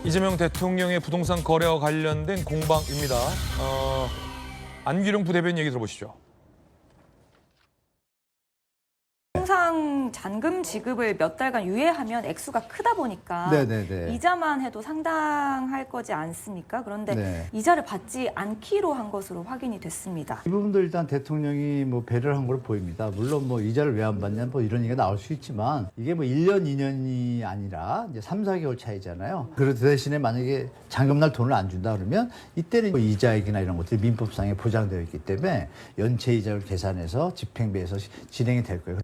이재명 대통령의 부동산 거래와 관련된 공방입니다. 안규령 부대변인 얘기 들어보시죠. 통상 잔금 지급을 몇 달간 유예하면 액수가 크다 보니까 네네네. 이자만 해도 상당할 거지 않습니까? 그런데 네. 이자를 받지 않기로 한 것으로 확인이 됐습니다. 이 부분도 일단 대통령이 뭐 배려를 한 걸로 보입니다. 물론 뭐 이자를 왜 안 받냐 뭐 이런 얘기가 나올 수 있지만 이게 뭐 1년, 2년이 아니라 이제 3, 4개월 차이잖아요. 그 대신에 만약에 잔금날 돈을 안 준다 그러면 이때는 뭐 이자액이나 이런 것들이 민법상에 보장되어 있기 때문에 연체 이자를 계산해서 집행비해서 진행이 될 거예요.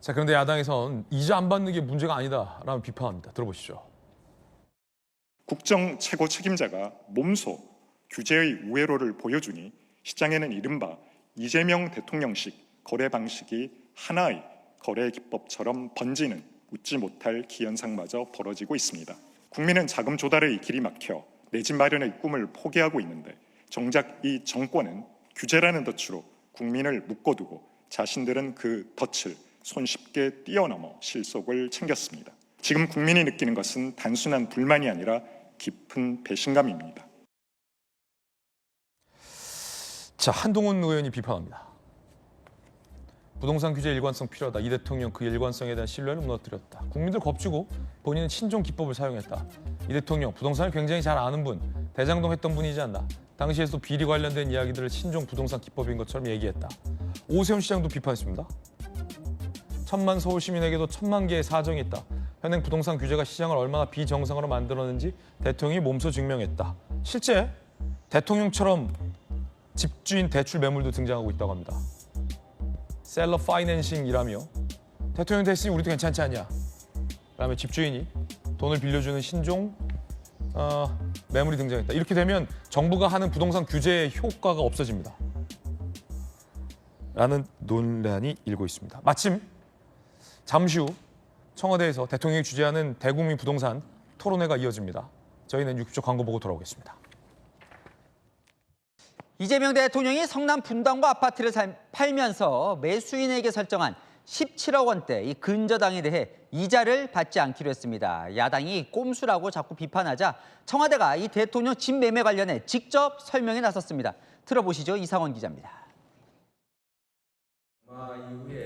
자, 그런데 야당에선 이자 안 받는 게 문제가 아니다라는 비판합니다. 들어보시죠. 국정 최고 책임자가 몸소 규제의 우회로를 보여주니 시장에는 이른바 이재명 대통령식 거래 방식이 하나의 거래 기법처럼 번지는 웃지 못할 기현상마저 벌어지고 있습니다. 국민은 자금 조달의 길이 막혀 내 집 마련의 꿈을 포기하고 있는데 정작 이 정권은 규제라는 덫으로 국민을 묶어두고 자신들은 그 덫을 손쉽게 뛰어넘어 실속을 챙겼습니다. 지금 국민이 느끼는 것은 단순한 불만이 아니라 깊은 배신감입니다. 자, 한동훈 의원이 비판합니다. 부동산 규제 일관성 필요하다. 이 대통령 그 일관성에 대한 신뢰를 무너뜨렸다. 국민들 겁주고 본인은 친정 기법을 사용했다. 이 대통령 부동산을 굉장히 잘 아는 분, 대장동 했던 분이지 않나. 당시에도 비리 관련된 이야기들을 친정 부동산 기법인 것처럼 얘기했다. 오세훈 시장도 비판했습니다. 천만 서울 시민에게도 1000만 개의 사정이 있다. 현행 부동산 규제가 시장을 얼마나 비정상으로 만들었는지 대통령이 몸소 증명했다. 실제 대통령처럼 집주인 대출 매물도 등장하고 있다고 합니다. 셀러 파이낸싱이라며 대통령 됐으니 우리도 괜찮지 않냐. 그다음에 집주인이 돈을 빌려주는 신종 매물이 등장했다. 이렇게 되면 정부가 하는 부동산 규제의 효과가 없어집니다. 라는 논란이 일고 있습니다. 마침 잠시 후 청와대에서 대통령이 주재하는 대국민 부동산 토론회가 이어집니다. 저희는 60초 광고 보고 돌아오겠습니다. 이재명 대통령이 성남 분당구 아파트를 팔면서 매수인에게 설정한 17억 원대 이 근저당에 대해 이자를 받지 않기로 했습니다. 야당이 꼼수라고 자꾸 비판하자 청와대가 이 대통령 집 매매 관련해 직접 설명에 나섰습니다. 들어보시죠. 이상원 기자입니다.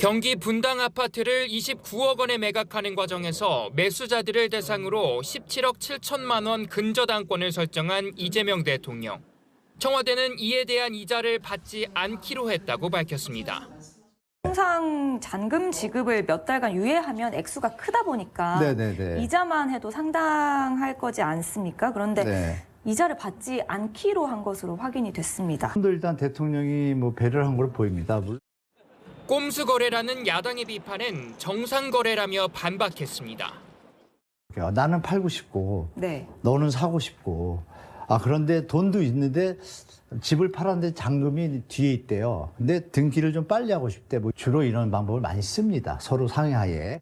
경기 분당 아파트를 29억 원에 매각하는 과정에서 매수자들을 대상으로 17억 7천만 원 근저당권을 설정한 이재명 대통령. 청와대는 이에 대한 이자를 받지 않기로 했다고 밝혔습니다. 통상 잔금 지급을 몇 달간 유예하면 액수가 크다 보니까 네네네. 이자만 해도 상당할 거지 않습니까? 그런데 네. 이자를 받지 않기로 한 것으로 확인이 됐습니다. 일단 대통령이 뭐 배려를 한 걸로 보입니다. 꼼수 거래라는 야당의 비판엔 정상 거래라며 반박했습니다. 나는 팔고 싶고 네. 너는 사고 싶고 그런데 돈도 있는데 집을 팔았는데 잔금이 뒤에 있대요. 근데 등기를 좀 빨리 하고 싶대. 뭐 주로 이런 방법을 많이 씁니다. 서로 상의하에.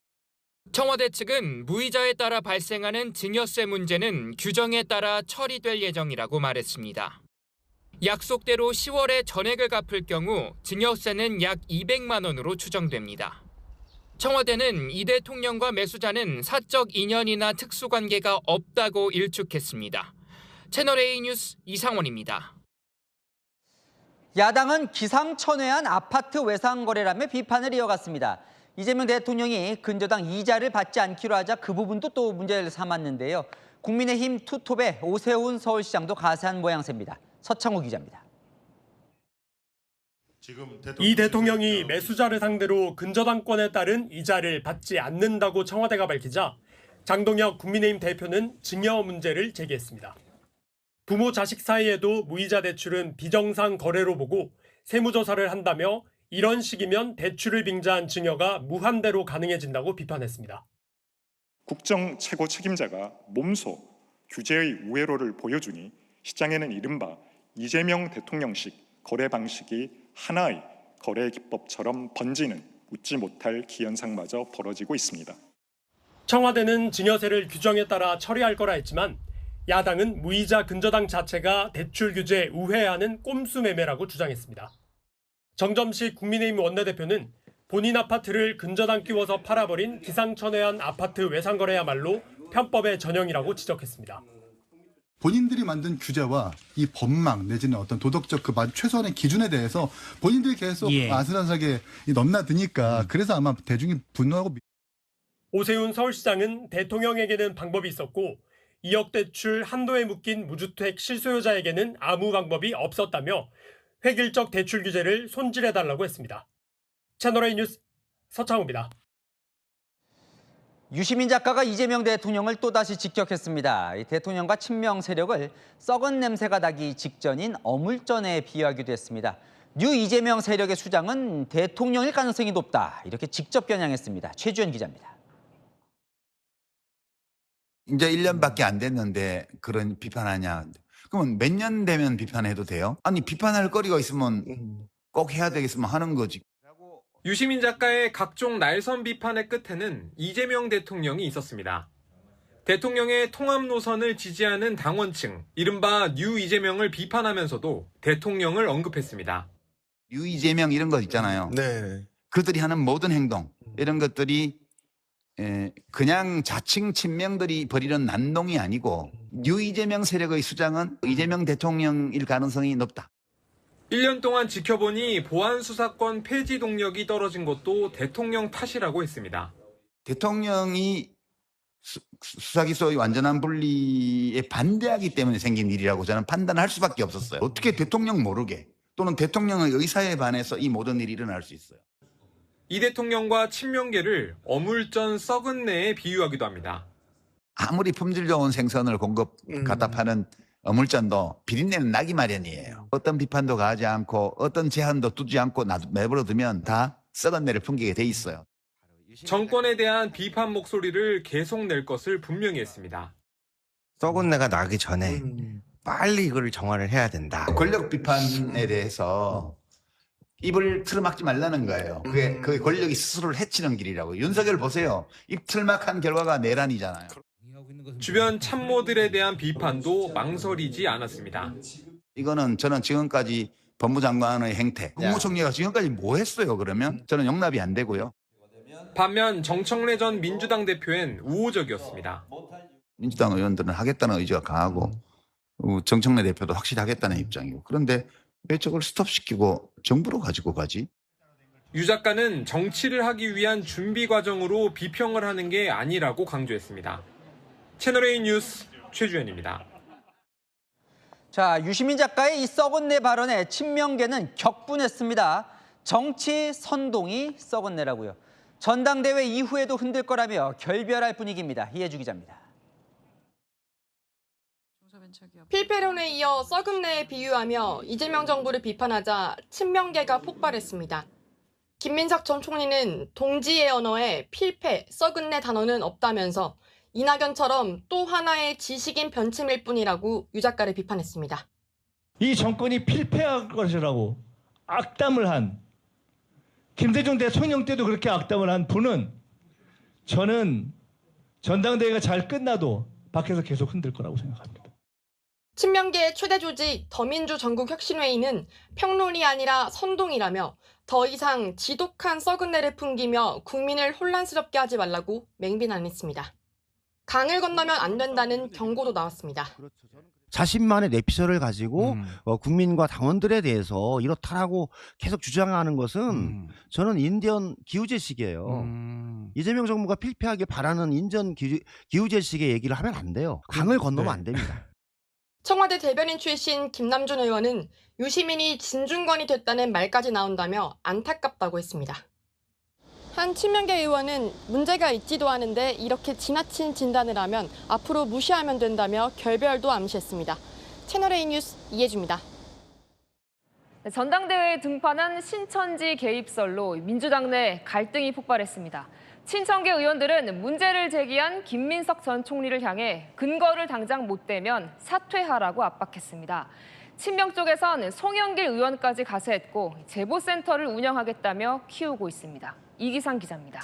청와대 측은 무이자에 따라 발생하는 증여세 문제는 규정에 따라 처리될 예정이라고 말했습니다. 약속대로 10월에 전액을 갚을 경우 증여세는 약 200만 원으로 추정됩니다. 청와대는 이 대통령과 매수자는 사적 인연이나 특수관계가 없다고 일축했습니다. 채널A 뉴스 이상원입니다. 야당은 기상천외한 아파트 외상 거래라며 비판을 이어갔습니다. 이재명 대통령이 근저당 이자를 받지 않기로 하자 그 부분도 또 문제를 삼았는데요. 국민의힘 투톱의 오세훈 서울시장도 가세한 모양새입니다. 서창우 기자입니다. 이 대통령이 매수자를 상대로 근저당권에 따른 이자를 받지 않는다고 청와대가 밝히자 장동혁 국민의힘 대표는 증여 문제를 제기했습니다. 부모 자식 사이에도 무이자 대출은 비정상 거래로 보고 세무조사를 한다며 이런 식이면 대출을 빙자한 증여가 무한대로 가능해진다고 비판했습니다. 국정 최고 책임자가 몸소 규제의 우회로를 보여주니 시장에는 이른바 이재명 대통령식 거래 방식이 하나의 거래 기법처럼 번지는 웃지 못할 기현상마저 벌어지고 있습니다. 청와대는 증여세를 규정에 따라 처리할 거라 했지만 야당은 무이자 근저당 자체가 대출 규제에 우회하는 꼼수 매매라고 주장했습니다. 정점식 국민의힘 원내대표는 본인 아파트를 근저당 끼워서 팔아버린 기상천외한 아파트 외상거래야말로 편법의 전형이라고 지적했습니다. 본인들이 만든 규제와 이 법망 내지는 어떤 도덕적 그 최소한의 기준에 대해서 본인들이 계속 아슬아슬하게 넘나드니까 그래서 아마 대중이 분노하고. 오세훈 서울시장은 대통령에게는 방법이 있었고 2억 대출 한도에 묶인 무주택 실소유자에게는 아무 방법이 없었다며 획일적 대출 규제를 손질해달라고 했습니다. 채널A 뉴스 서창우입니다. 유시민 작가가 이재명 대통령을 또다시 직격했습니다. 이 대통령과 친명 세력을 썩은 냄새가 나기 직전인 어물전에 비유하기도 했습니다. 뉴 이재명 세력의 수장은 대통령일 가능성이 높다. 이렇게 직접 겨냥했습니다. 최주현 기자입니다. 이제 1년밖에 안 됐는데 그런 비판하냐. 그러면 몇 년 되면 비판해도 돼요? 아니 비판할 거리가 있으면 꼭 해야 되겠으면 하는 거지. 유시민 작가의 각종 날선 비판의 끝에는 이재명 대통령이 있었습니다. 대통령의 통합 노선을 지지하는 당원층, 이른바 뉴 이재명을 비판하면서도 대통령을 언급했습니다. 뉴 이재명 이런 거 있잖아요. 네. 그들이 하는 모든 행동, 이런 것들이 그냥 자칭 친명들이 벌이는 난동이 아니고 뉴 이재명 세력의 수장은 이재명 대통령일 가능성이 높다. 1년 동안 지켜보니 보안수사권 폐지 동력이 떨어진 것도 대통령 탓이라고 했습니다. 대통령이 수사기소의 완전한 분리에 반대하기 때문에 생긴 일이라고 저는 판단할 수밖에 없었어요. 어떻게 대통령 모르게 또는 대통령의 의사에 반해서 이 모든 일이 일어날 수 있어요. 이 대통령과 친명계를 어물전 썩은 내에 비유하기도 합니다. 아무리 품질 좋은 생선을 갖다 파는 어물전도 비린내는 나기 마련이에요. 어떤 비판도 가하지 않고 어떤 제한도 두지 않고 내버려두면 다 썩은 내를 풍기게 돼 있어요. 정권에 대한 비판 목소리를 계속 낼 것을 분명히 했습니다. 썩은 내가 나기 전에 빨리 이걸 정화를 해야 된다. 권력 비판에 대해서 입을 틀어막지 말라는 거예요. 그게 권력이 스스로를 해치는 길이라고. 윤석열 보세요. 입 틀막한 결과가 내란이잖아요. 주변 참모들에 대한 비판도 망설이지 않았습니다. 이거는 저는 지금까지 법무장관의 행태, 국무총리가 지금까지 뭐 했어요 그러면? 저는 용납이 안 되고요. 반면 정청래 전 민주당 대표엔 우호적이었습니다. 민주당 의원들은 하겠다는 의지가 강하고 정청래 대표도 확실히 하겠다는 입장이고 그런데 왜 저걸 스톱시키고 정부로 가지고 가지? 유 작가는 정치를 하기 위한 준비 과정으로 비평을 하는 게 아니라고 강조했습니다. 채널A 뉴스 최주현입니다. 자, 유시민 작가의 이 썩은 내 발언에 친명계는 격분했습니다. 정치 선동이 썩은 내라고요. 전당대회 이후에도 흔들 거라며 결별할 분위기입니다. 이해주 기자입니다. 필패론에 이어 썩은 내에 비유하며 이재명 정부를 비판하자 친명계가 폭발했습니다. 김민석 전 총리는 동지의 언어에 필패, 썩은 내 단어는 없다면서 이낙연처럼 또 하나의 지식인 변침일 뿐이라고 유 작가를 비판했습니다. 이 정권이 필패할 것이라고 악담을 한 김대중 대통령 때도 그렇게 악담을 한 분은 저는 전당대회가 잘 끝나도 밖에서 계속 흔들 거라고 생각합니다. 친명계의 최대 조직 더민주 전국혁신회의는 평론이 아니라 선동이라며 더 이상 지독한 썩은 내를 풍기며 국민을 혼란스럽게 하지 말라고 맹비난했습니다. 강을 건너면 안 된다는 경고도 나왔습니다. 자신만의 내피셜을 가지고 국민과 당원들에 대해서 이렇다라고 계속 주장하는 것은 저는 인디언 기우제식이에요. 이재명 정부가 필패하길 바라는 인전 기우제식의 얘기를 하면 안 돼요. 강을 건너면 안 됩니다. 청와대 대변인 출신 김남준 의원은 유시민이 진중권이 됐다는 말까지 나온다며 안타깝다고 했습니다. 한 친명계 의원은 문제가 있지도 않은데 이렇게 지나친 진단을 하면 앞으로 무시하면 된다며 결별도 암시했습니다. 채널A 뉴스 이해주입니다. 전당대회에 등판한 신천지 개입설로 민주당 내 갈등이 폭발했습니다. 친천계 의원들은 문제를 제기한 김민석 전 총리를 향해 근거를 당장 못 대면 사퇴하라고 압박했습니다. 친명 쪽에선 송영길 의원까지 가세했고 제보센터를 운영하겠다며 키우고 있습니다. 이기상 기자입니다.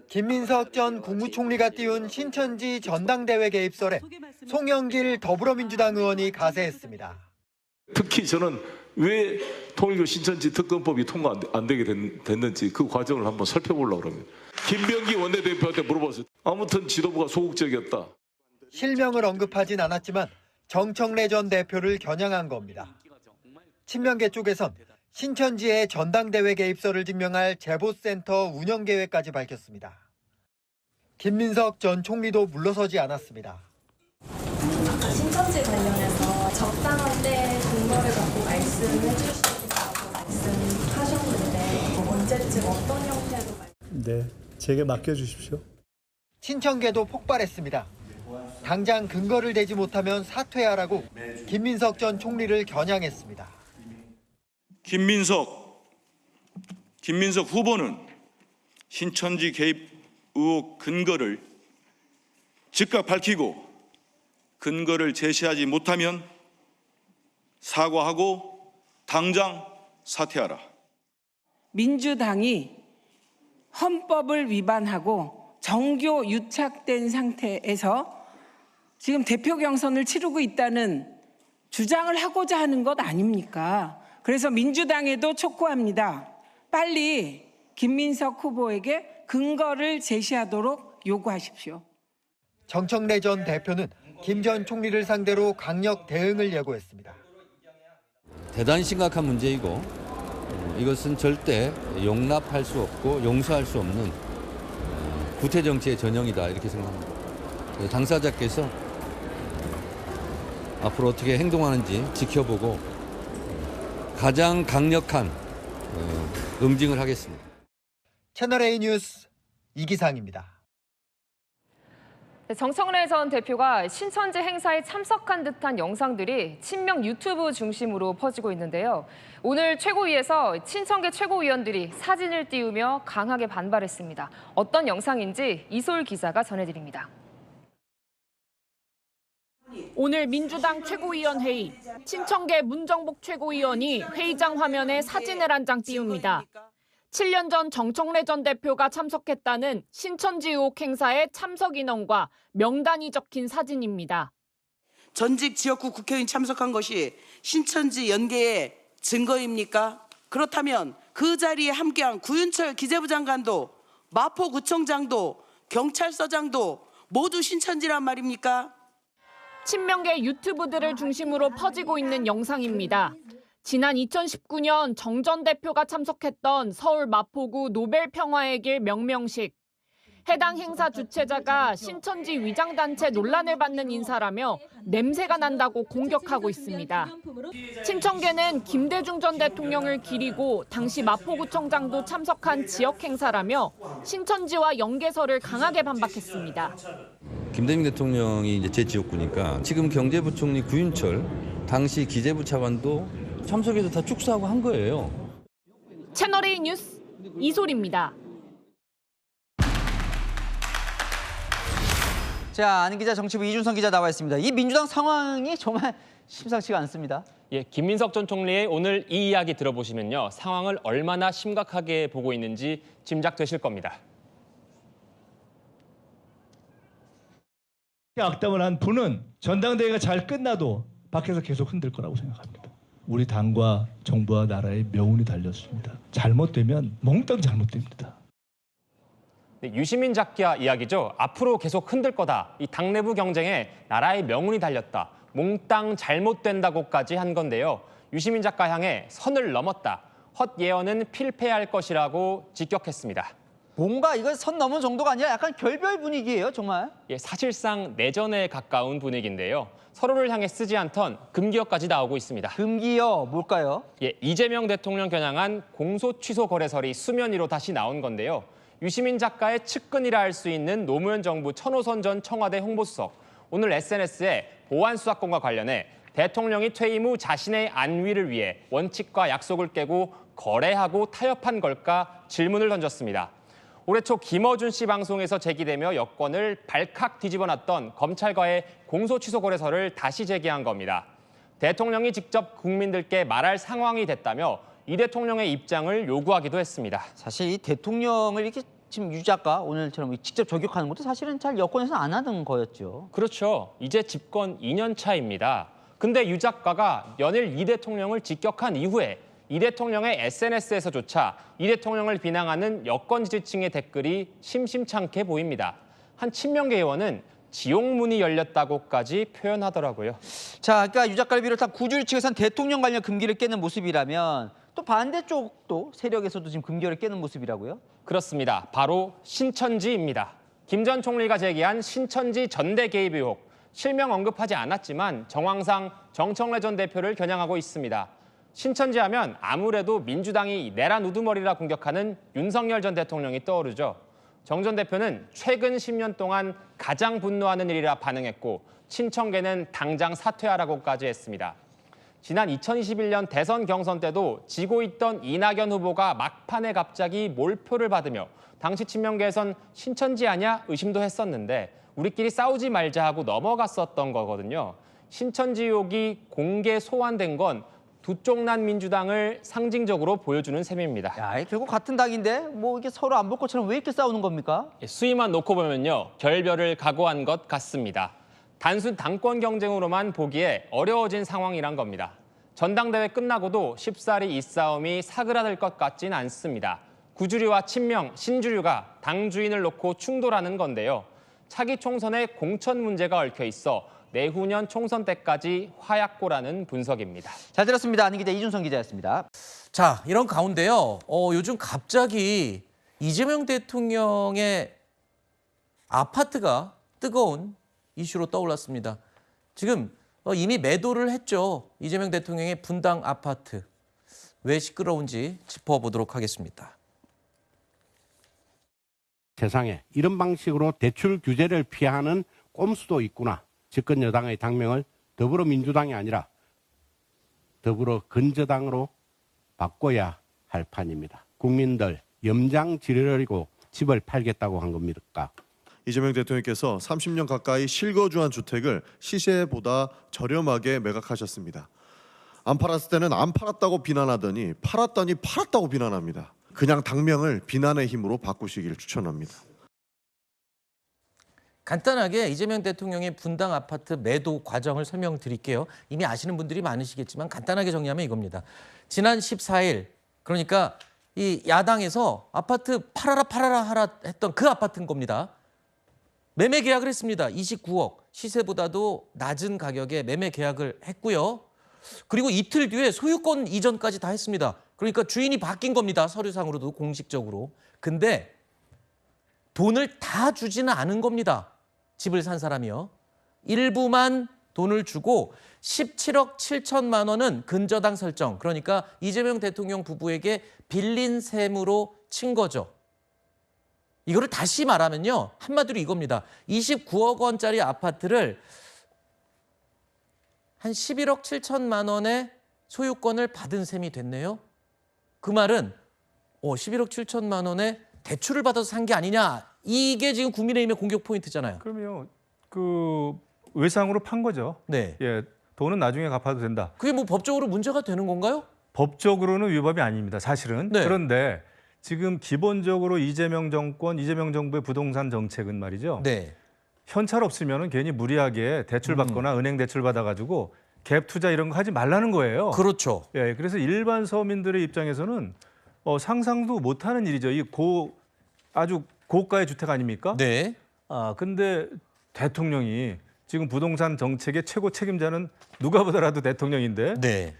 김민석 전 국무총리가 띄운 신천지 전당대회 개입설에 송영길 더불어민주당 의원이 가세했습니다. 특히 저는 왜 통일교 신천지 특검법이 통과 안 되게 됐는지 그 과정을 한번 살펴보려고 합니다. 김병기 원내대표한테 물어봤어요. 아무튼 지도부가 소극적이었다. 실명을 언급하진 않았지만 정청래 전 대표를 겨냥한 겁니다. 친명계 쪽에선 신천지의 전당대회 개입설을 증명할 제보센터 운영 계획까지 밝혔습니다. 김민석 전 총리도 물러서지 않았습니다. 아까 신천지 관련해서 적당한 때 근거를 갖고 말씀해 주시겠다고 말씀하셨는데 언제쯤 어떤 형태로 네, 제게 맡겨주십시오. 신천계도 폭발했습니다. 당장 근거를 대지 못하면 사퇴하라고 김민석 전 총리를 겨냥했습니다. 김민석 후보는 신천지 개입 의혹 근거를 즉각 밝히고 근거를 제시하지 못하면 사과하고 당장 사퇴하라. 민주당이 헌법을 위반하고 정교 유착된 상태에서 지금 대표 경선을 치르고 있다는 주장을 하고자 하는 것 아닙니까? 그래서 민주당에도 촉구합니다. 빨리 김민석 후보에게 근거를 제시하도록 요구하십시오. 정청래 전 대표는 김 전 총리를 상대로 강력 대응을 예고했습니다. 대단히 심각한 문제이고 이것은 절대 용납할 수 없고 용서할 수 없는 구태 정치의 전형이다 이렇게 생각합니다. 당사자께서 앞으로 어떻게 행동하는지 지켜보고 가장 강력한 응징을 하겠습니다. 채널A 뉴스 이기상입니다. 정청래 전 대표가 신천지 행사에 참석한 듯한 영상들이 친명 유튜브 중심으로 퍼지고 있는데요. 오늘 최고위에서 친청계 최고위원들이 사진을 띄우며 강하게 반발했습니다. 어떤 영상인지 이솔 기자가 전해드립니다. 오늘 민주당 최고위원 회의, 친청계 문정복 최고위원이 회의장 화면에 사진을 한 장 띄웁니다. 7년 전 정청래 전 대표가 참석했다는 신천지 의혹 행사의 참석 인원과 명단이 적힌 사진입니다. 전직 지역구 국회의원 참석한 것이 신천지 연계의 증거입니까? 그렇다면 그 자리에 함께한 구윤철 기재부 장관도 마포구청장도 경찰서장도 모두 신천지란 말입니까? 친명계 유튜브들을 중심으로 퍼지고 있는 영상입니다. 지난 2019년 정 전 대표가 참석했던 서울 마포구 노벨평화의 길 명명식. 해당 행사 주최자가 신천지 위장단체 논란을 받는 인사라며 냄새가 난다고 공격하고 있습니다. 친청계는 김대중 전 대통령을 기리고 당시 마포구청장도 참석한 지역 행사라며 신천지와 연계설을 강하게 반박했습니다. 김대중 대통령이 이제 제 지역구니까 지금 경제부총리 구윤철 당시 기재부 차관도 참석해서 다 축사하고 한 거예요. 채널A 뉴스 이솔입니다. 자, 안인 기자, 정치부 이준성 기자 나와 있습니다. 이 민주당 상황이 정말 심상치가 않습니다. 예, 김민석 전 총리의 오늘 이 이야기 들어보시면요. 상황을 얼마나 심각하게 보고 있는지 짐작되실 겁니다. 악담을 한 분은 전당대회가 잘 끝나도 밖에서 계속 흔들 거라고 생각합니다. 우리 당과 정부와 나라의 명운이 달렸습니다. 잘못되면 몽땅 잘못됩니다. 네, 유시민 작가 이야기죠. 앞으로 계속 흔들 거다. 이 당내부 경쟁에 나라의 명운이 달렸다. 몽땅 잘못된다고까지 한 건데요. 유시민 작가 향해 선을 넘었다. 헛 예언은 필패할 것이라고 직격했습니다. 뭔가 이거 선 넘은 정도가 아니라 약간 결별 분위기예요, 정말. 예, 사실상 내전에 가까운 분위기인데요. 서로를 향해 쓰지 않던 금기어까지 나오고 있습니다. 금기어 뭘까요? 예, 이재명 대통령 겨냥한 공소 취소 거래설이 수면 위로 다시 나온 건데요. 유시민 작가의 측근이라 할 수 있는 노무현 정부 천호선 전 청와대 홍보수석. 오늘 SNS에 보안 수사권과 관련해 대통령이 퇴임 후 자신의 안위를 위해 원칙과 약속을 깨고 거래하고 타협한 걸까 질문을 던졌습니다. 올해 초 김어준 씨 방송에서 제기되며 여권을 발칵 뒤집어놨던 검찰과의 공소 취소 거래설을 다시 제기한 겁니다. 대통령이 직접 국민들께 말할 상황이 됐다며 이 대통령의 입장을 요구하기도 했습니다. 사실 이 대통령을 이렇게 지금 유 작가 오늘처럼 직접 저격하는 것도 사실은 잘 여권에서 안 하던 거였죠. 그렇죠. 이제 집권 2년 차입니다. 근데 유 작가가 연일 이 대통령을 직격한 이후에 이 대통령의 SNS에서조차 이 대통령을 비난하는 여권 지지층의 댓글이 심심찮게 보입니다. 한 친명계 의원은 지옥문이 열렸다고까지 표현하더라고요. 자, 그러니까 유 작가를 비롯한 구주리 측에선 대통령 관련 금기를 깨는 모습이라면 또 반대쪽도 세력에서도 지금 금기를 깨는 모습이라고요? 그렇습니다. 바로 신천지입니다. 김 전 총리가 제기한 신천지 전대 개입 의혹. 실명 언급하지 않았지만 정황상 정청래 전 대표를 겨냥하고 있습니다. 신천지 하면 아무래도 민주당이 내란 우두머리라 공격하는 윤석열 전 대통령이 떠오르죠. 정 전 대표는 최근 10년 동안 가장 분노하는 일이라 반응했고 친청계는 당장 사퇴하라고까지 했습니다. 지난 2021년 대선 경선 때도 지고 있던 이낙연 후보가 막판에 갑자기 몰표를 받으며 당시 친명계에선 신천지 아냐 의심도 했었는데 우리끼리 싸우지 말자 하고 넘어갔었던 거거든요. 신천지 의혹이 공개 소환된 건 두 쪽 난 민주당을 상징적으로 보여주는 셈입니다. 야, 결국 같은 당인데 뭐 이게 서로 안 볼 것처럼 왜 이렇게 싸우는 겁니까? 수위만 놓고 보면요. 결별을 각오한 것 같습니다. 단순 당권 경쟁으로만 보기에 어려워진 상황이란 겁니다. 전당대회 끝나고도 쉽사리 이 싸움이 사그라들 것 같진 않습니다. 구주류와 친명, 신주류가 당 주인을 놓고 충돌하는 건데요. 차기 총선에 공천 문제가 얽혀 있어 내후년 총선 때까지 화약고라는 분석입니다. 잘 들었습니다. 안희 기자, 이준성 기자였습니다. 자, 이런 가운데요. 요즘 갑자기 이재명 대통령의 아파트가 뜨거운 이슈로 떠올랐습니다. 지금 이미 매도를 했죠. 이재명 대통령의 분당 아파트. 왜 시끄러운지 짚어보도록 하겠습니다. 세상에 이런 방식으로 대출 규제를 피하는 꼼수도 있구나. 집권 여당의 당명을 더불어민주당이 아니라 더불어근저당으로 바꿔야 할 판입니다. 국민들 염장 지르려고 집을 팔겠다고 한 겁니까? 이재명 대통령께서 30년 가까이 실거주한 주택을 시세보다 저렴하게 매각하셨습니다. 안 팔았을 때는 안 팔았다고 비난하더니 팔았더니 팔았다고 비난합니다. 그냥 당명을 비난의 힘으로 바꾸시길 추천합니다. 간단하게 이재명 대통령의 분당 아파트 매도 과정을 설명드릴게요. 이미 아시는 분들이 많으시겠지만 간단하게 정리하면 이겁니다. 지난 14일, 그러니까 이 야당에서 아파트 팔아라 하라 했던 그 아파트인 겁니다. 매매 계약을 했습니다. 29억, 시세보다도 낮은 가격에 매매 계약을 했고요. 그리고 이틀 뒤에 소유권 이전까지 다 했습니다. 그러니까 주인이 바뀐 겁니다. 서류상으로도 공식적으로. 근데 돈을 다 주지는 않은 겁니다. 집을 산 사람이요. 일부만 돈을 주고 17억 7천만 원은 근저당 설정. 그러니까 이재명 대통령 부부에게 빌린 셈으로 친 거죠. 이거를 다시 말하면요. 한마디로 이겁니다. 29억 원짜리 아파트를 한 11억 7천만 원의 소유권을 받은 셈이 됐네요. 그 말은 11억 7천만 원의 대출을 받아서 산 게 아니냐. 이게 지금 국민의힘의 공격 포인트잖아요. 그러면 그 외상으로 판 거죠. 네. 예, 돈은 나중에 갚아도 된다. 그게 뭐 법적으로 문제가 되는 건가요? 법적으로는 위법이 아닙니다. 사실은. 네. 그런데 지금 기본적으로 이재명 정권, 이재명 정부의 부동산 정책은 말이죠. 네. 현찰 없으면 괜히 무리하게 대출 받거나 은행 대출 받아가지고 갭 투자 이런 거 하지 말라는 거예요. 그렇죠. 예, 그래서 일반 서민들의 입장에서는 상상도 못하는 일이죠. 이 아주 고가의 주택 아닙니까? 네. 근데 대통령이 지금 부동산 정책의 최고 책임자는 누가 보더라도 대통령인데 네.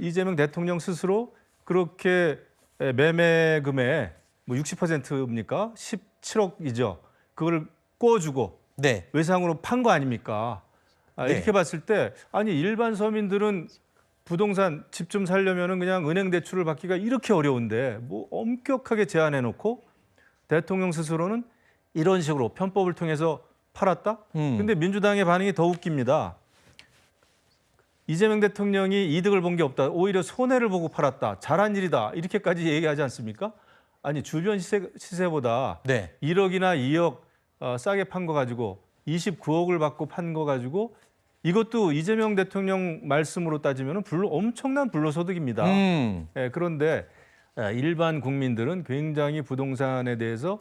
이재명 대통령 스스로 그렇게 매매금의 뭐 60%입니까? 17억이죠. 그걸 꿔주고 네. 외상으로 판 거 아닙니까? 이렇게 봤을 때 아니 일반 서민들은 부동산 집 좀 살려면은 그냥 은행 대출을 받기가 이렇게 어려운데 뭐 엄격하게 제한해 놓고 대통령 스스로는 이런 식으로 편법을 통해서 팔았다? 근데 민주당의 반응이 더 웃깁니다. 이재명 대통령이 이득을 본 게 없다. 오히려 손해를 보고 팔았다. 잘한 일이다. 이렇게까지 얘기하지 않습니까? 아니 주변 시세보다 네. 1억이나 2억 싸게 판 거 가지고 29억을 받고 판 거 가지고 이것도 이재명 대통령 말씀으로 따지면 엄청난 불로소득입니다. 그런데 일반 국민들은 굉장히 부동산에 대해서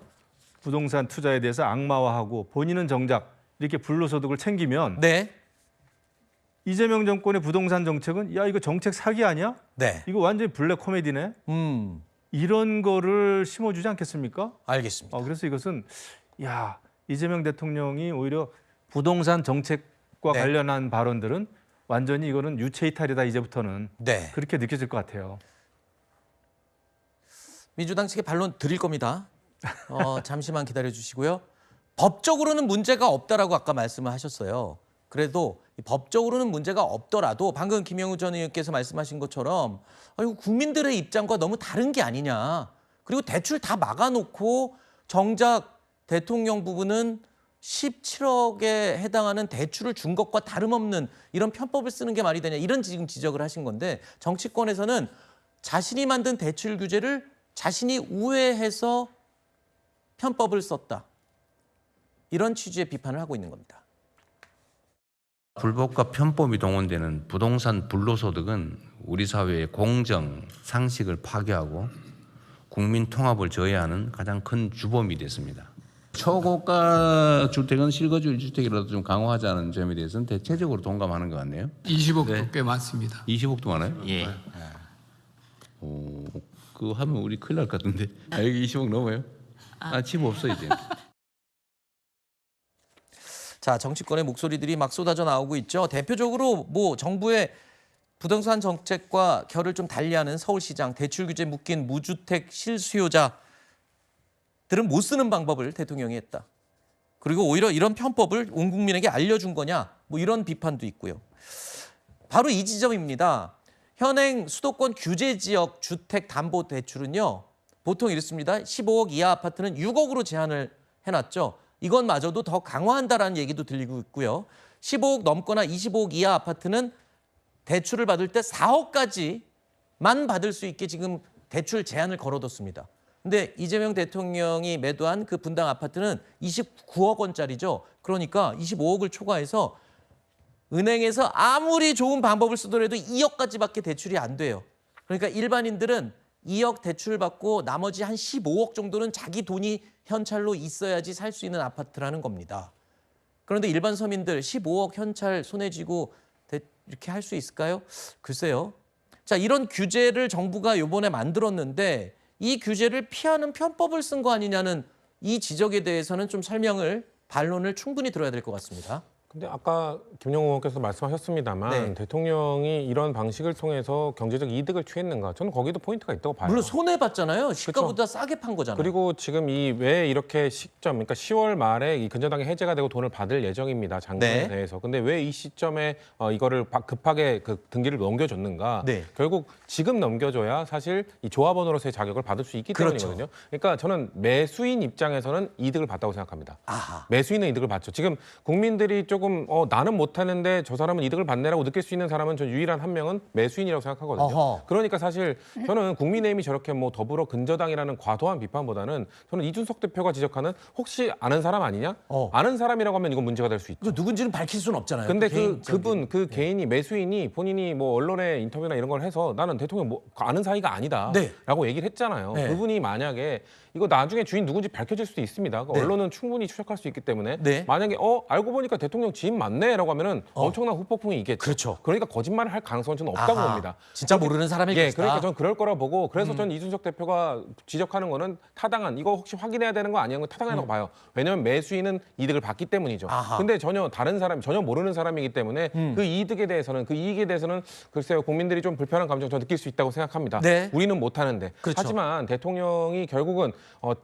부동산 투자에 대해서 악마화하고 본인은 정작 이렇게 불로소득을 챙기면 네. 이재명 정권의 부동산 정책은 야 이거 정책 사기 아니야? 네. 이거 완전히 블랙 코미디네. 이런 거를 심어주지 않겠습니까? 알겠습니다. 그래서 이것은 야 이재명 대통령이 오히려 부동산 정책과 네. 관련한 발언들은 완전히 이거는 유체이탈이다 이제부터는. 네. 그렇게 느껴질 것 같아요. 민주당 측에 반론 드릴 겁니다. 잠시만 기다려 주시고요. 법적으로는 문제가 없다라고 아까 말씀을 하셨어요. 그래도 법적으로는 문제가 없더라도 방금 김영우 전 의원께서 말씀하신 것처럼 이거 국민들의 입장과 너무 다른 게 아니냐. 그리고 대출 다 막아놓고 정작 대통령 부분은 17억에 해당하는 대출을 준 것과 다름없는 이런 편법을 쓰는 게 말이 되냐. 이런 지금 지적을 하신 건데 정치권에서는 자신이 만든 대출 규제를 자신이 우회해서 편법을 썼다. 이런 취지의 비판을 하고 있는 겁니다. 불법과 편법이 동원되는 부동산 불로소득은 우리 사회의 공정, 상식을 파괴하고 국민 통합을 저해하는 가장 큰 주범이 됐습니다. 초고가 주택은 실거주 1주택이라도 좀 강화하자는 점에 대해서는 대체적으로 동감하는 것 같네요. 20억도 네. 꽤 많습니다. 20억도 많아요? 예. 그거 하면 우리 큰일 날 것 같은데. 여기 20억 넘어요? 집 없어 이제. 자, 정치권의 목소리들이 막 쏟아져 나오고 있죠. 대표적으로 정부의 부동산 정책과 결을 좀 달리하는 서울시장 대출 규제 묶인 무주택 실수요자들은 못 쓰는 방법을 대통령이 했다. 그리고 오히려 이런 편법을 온 국민에게 알려준 거냐 이런 비판도 있고요. 바로 이 지점입니다. 현행 수도권 규제 지역 주택 담보 대출은요. 보통 이렇습니다. 15억 이하 아파트는 6억으로 제한을 해놨죠. 이것마저도 더 강화한다라는 얘기도 들리고 있고요. 15억 넘거나 25억 이하 아파트는 대출을 받을 때 4억까지만 받을 수 있게 지금 대출 제한을 걸어뒀습니다. 근데 이재명 대통령이 매도한 그 분당 아파트는 29억 원짜리죠. 그러니까 25억을 초과해서 은행에서 아무리 좋은 방법을 쓰더라도 2억까지밖에 대출이 안 돼요. 그러니까 일반인들은 2억 대출 받고 나머지 한 15억 정도는 자기 돈이 현찰로 있어야지 살 수 있는 아파트라는 겁니다. 그런데 일반 서민들 15억 현찰 손에 쥐고 이렇게 할 수 있을까요? 글쎄요. 자, 이런 규제를 정부가 이번에 만들었는데 이 규제를 피하는 편법을 쓴 거 아니냐는 이 지적에 대해서는 좀 반론을 충분히 들어야 될 것 같습니다. 근데 아까 김영우 의원께서 말씀하셨습니다만 네. 대통령이 이런 방식을 통해서 경제적 이득을 취했는가? 저는 거기도 포인트가 있다고 봐요. 물론 손해봤잖아요. 시가보다 싸게 판 거잖아요. 그리고 지금 왜 이렇게 시점, 그러니까 10월 말에 이 근저당이 해제가 되고 돈을 받을 예정입니다. 장부에 네. 대해서. 근데 왜 이 시점에 이거를 급하게 등기를 넘겨줬는가? 네. 결국 지금 넘겨줘야 사실 이 조합원으로서의 자격을 받을 수 있기 그렇죠. 때문이거든요. 그러니까 저는 매수인 입장에서는 이득을 봤다고 생각합니다. 아하. 매수인은 이득을 봤죠. 지금 국민들이 조금 나는 못하는데 저 사람은 이득을 받네라고 느낄 수 있는 사람은 전 유일한 한 명은 매수인이라고 생각하거든요. 어허. 그러니까 사실 저는 국민의힘이 저렇게 더불어 근저당이라는 과도한 비판보다는 저는 이준석 대표가 지적하는 혹시 아는 사람 아니냐? 아는 사람이라고 하면 이건 문제가 될 수 있죠. 누군지는 밝힐 수는 없잖아요. 근데 개인이 매수인이 본인이 언론에 인터뷰나 이런 걸 해서 나는 대통령 아는 사이가 아니다라고 얘기를 했잖아요. 네. 그분이 만약에 이거 나중에 주인 누군지 밝혀질 수도 있습니다. 네. 언론은 충분히 추적할 수 있기 때문에 네. 만약에 알고 보니까 대통령 지인 맞네라고 하면은 엄청난 후폭풍이 있겠죠. 그렇죠. 그러니까 거짓말을 할 가능성은 저는 없다고 아하. 봅니다. 진짜 모르는 사람이 예, 것이다. 그러니까 저는 그럴 거라고 보고 그래서 저는 이준석 대표가 지적하는 거는 타당한 이거 혹시 확인해야 되는 거 아니냐는 건 타당하다고 봐요. 왜냐하면 매수인은 이득을 받기 때문이죠. 아하. 근데 전혀 다른 사람 전혀 모르는 사람이기 때문에 그 이익에 대해서는 글쎄요 국민들이 좀 불편한 감정 저 느낄 수 있다고 생각합니다. 네. 우리는 못 하는데. 그렇죠. 하지만 대통령이 결국은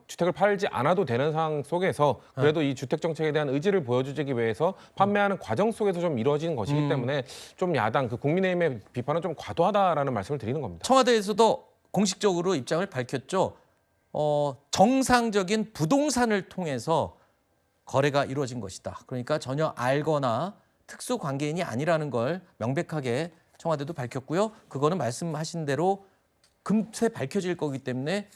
주택을 팔지 않아도 되는 상황 속에서 그래도 이 주택 정책에 대한 의지를 보여주기 위해서 판매하는 과정 속에서 좀 이루어지는 것이기 때문에 좀 야당 국민의힘의 비판은 좀 과도하다라는 말씀을 드리는 겁니다. 청와대에서도 공식적으로 입장을 밝혔죠. 정상적인 부동산을 통해서 거래가 이루어진 것이다. 그러니까 전혀 알거나 특수 관계인이 아니라는 걸 명백하게 청와대도 밝혔고요. 그거는 말씀하신 대로 금세 밝혀질 거기 때문에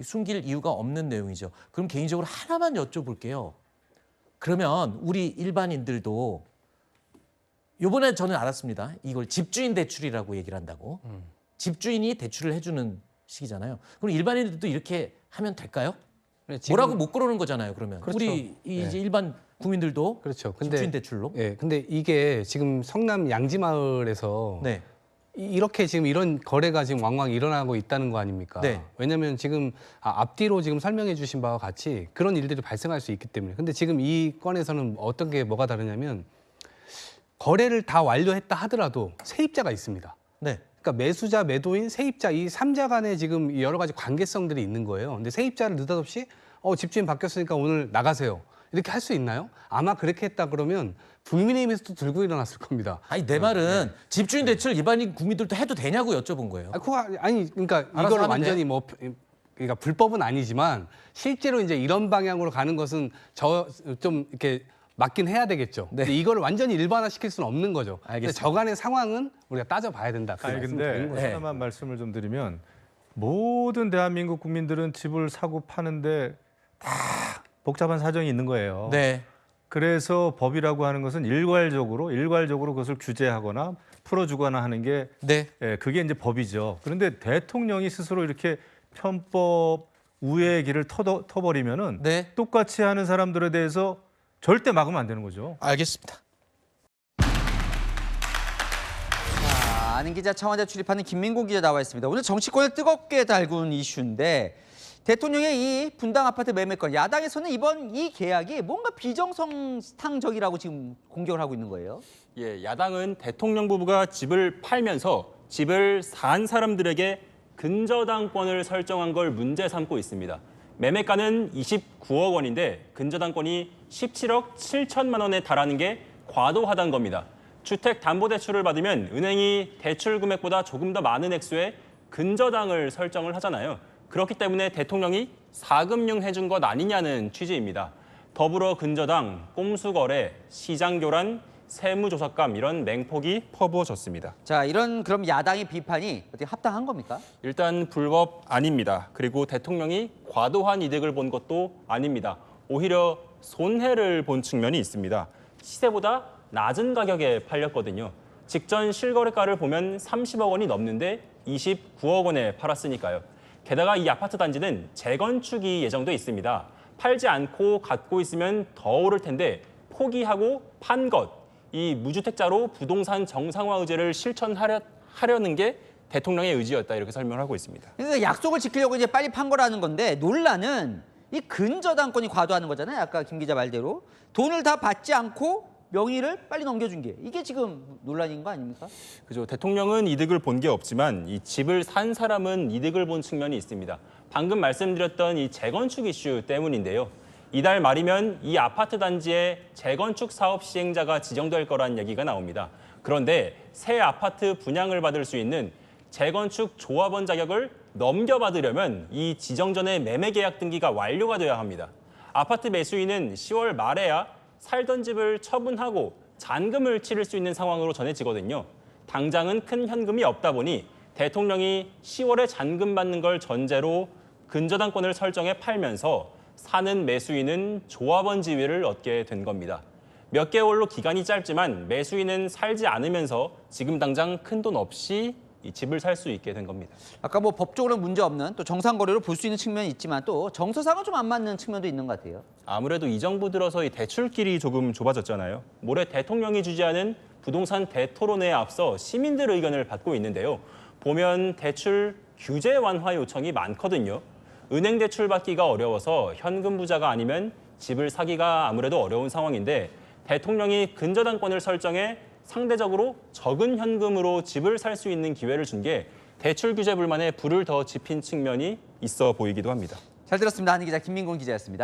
숨길 이유가 없는 내용이죠. 그럼 개인적으로 하나만 여쭤볼게요. 그러면 우리 일반인들도 요번에 저는 알았습니다. 이걸 집주인 대출이라고 얘기를 한다고. 집주인이 대출을 해주는 식이잖아요. 그럼 일반인들도 이렇게 하면 될까요? 뭐라고 못 그러는 거잖아요. 그러면 그렇죠. 우리 이제 일반 국민들도 그렇죠. 집주인 대출로. 예, 근데 이게 지금 성남 양지마을에서 네. 이렇게 지금 이런 거래가 지금 왕왕 일어나고 있다는 거 아닙니까? 네. 왜냐하면 지금 앞뒤로 지금 설명해 주신 바와 같이 그런 일들이 발생할 수 있기 때문에. 근데 지금 이 건에서는 어떤 게 뭐가 다르냐면 거래를 다 완료했다 하더라도 세입자가 있습니다. 네. 그러니까 매수자, 매도인, 세입자 이 3자 간에 지금 여러 가지 관계성들이 있는 거예요. 근데 세입자를 느닷없이 집주인 바뀌었으니까 오늘 나가세요. 이렇게 할 수 있나요? 아마 그렇게 했다 그러면 국민의힘에서도 들고 일어났을 겁니다. 아니 내 말은 집주인 대출 일반인 국민들도 해도 되냐고 여쭤본 거예요. 그러니까 알아서 이걸 하면 완전히 그러니까 불법은 아니지만 실제로 이제 이런 방향으로 가는 것은 좀 이렇게 맞긴 해야 되겠죠. 네. 근데 이걸 완전히 일반화시킬 수는 없는 거죠. 근데 알겠습니다. 저간의 상황은 우리가 따져봐야 된다. 그 아니 근데 말씀 하나만 말씀을 좀 드리면 모든 대한민국 국민들은 집을 사고 파는데 다 복잡한 사정이 있는 거예요. 네. 그래서 법이라고 하는 것은 일괄적으로 그것을 규제하거나 풀어주거나 하는 게 네. 그게 이제 법이죠. 그런데 대통령이 스스로 이렇게 편법 우회의 길을 터버리면은 네. 똑같이 하는 사람들에 대해서 절대 막으면 안 되는 거죠. 알겠습니다. 자, 아는 기자 청와대 출입하는 김민곤 기자 나와 있습니다. 오늘 정치권을 뜨겁게 달군 이슈인데 대통령의 이 분당 아파트 매매권, 야당에서는 이번 이 계약이 뭔가 비정상적이라고 지금 공격을 하고 있는 거예요. 예, 야당은 대통령 부부가 집을 팔면서 집을 산 사람들에게 근저당권을 설정한 걸 문제 삼고 있습니다. 매매가는 29억 원인데 근저당권이 17억 7천만 원에 달하는 게 과도하다는 겁니다. 주택담보대출을 받으면 은행이 대출 금액보다 조금 더 많은 액수의 근저당을 설정을 하잖아요. 그렇기 때문에 대통령이 사금융 해준 것 아니냐는 취지입니다. 더불어 근저당, 꼼수거래, 시장교란, 세무조삭감 이런 맹폭이 퍼부어졌습니다. 자, 이런 그럼 야당의 비판이 어떻게 합당한 겁니까? 일단 불법 아닙니다. 그리고 대통령이 과도한 이득을 본 것도 아닙니다. 오히려 손해를 본 측면이 있습니다. 시세보다 낮은 가격에 팔렸거든요. 직전 실거래가를 보면 30억 원이 넘는데 29억 원에 팔았으니까요. 게다가 이 아파트 단지는 재건축이 예정돼 있습니다. 팔지 않고 갖고 있으면 더 오를 텐데 포기하고 판 것, 이 무주택자로 부동산 정상화 의제를 실천하려는 게 대통령의 의지였다 이렇게 설명하고 있습니다. 그러니까 약속을 지키려고 이제 빨리 판 거라는 건데 논란은 이 근저당권이 과도하는 거잖아요. 아까 김 기자 말대로 돈을 다 받지 않고 명의를 빨리 넘겨준 게 이게 지금 논란인 거 아닙니까? 그죠. 대통령은 이득을 본 게 없지만 이 집을 산 사람은 이득을 본 측면이 있습니다. 방금 말씀드렸던 이 재건축 이슈 때문인데요. 이달 말이면 이 아파트 단지에 재건축 사업 시행자가 지정될 거란 얘기가 나옵니다. 그런데 새 아파트 분양을 받을 수 있는 재건축 조합원 자격을 넘겨받으려면 이 지정 전에 매매 계약 등기가 완료가 돼야 합니다. 아파트 매수인은 10월 말에야 살던 집을 처분하고 잔금을 치를 수 있는 상황으로 전해지거든요. 당장은 큰 현금이 없다 보니 대통령이 10월에 잔금 받는 걸 전제로 근저당권을 설정해 팔면서 사는 매수인은 조합원 지위를 얻게 된 겁니다. 몇 개월로 기간이 짧지만 매수인은 살지 않으면서 지금 당장 큰 돈 없이 이 집을 살 수 있게 된 겁니다. 아까 뭐 법적으로 문제 없는 또 정상 거래로 볼 수 있는 측면이 있지만 또 정서상은 좀 안 맞는 측면도 있는 것 같아요. 아무래도 이 정부 들어서 이 대출길이 조금 좁아졌잖아요. 모레 대통령이 주재하는 부동산 대토론회에 앞서 시민들 의견을 받고 있는데요. 보면 대출 규제 완화 요청이 많거든요. 은행 대출 받기가 어려워서 현금 부자가 아니면 집을 사기가 아무래도 어려운 상황인데 대통령이 근저당권을 설정해 상대적으로 적은 현금으로 집을 살 수 있는 기회를 준 게 대출 규제 불만에 불을 더 지핀 측면이 있어 보이기도 합니다. 잘 들었습니다. 한희 기자, 김민곤 기자였습니다.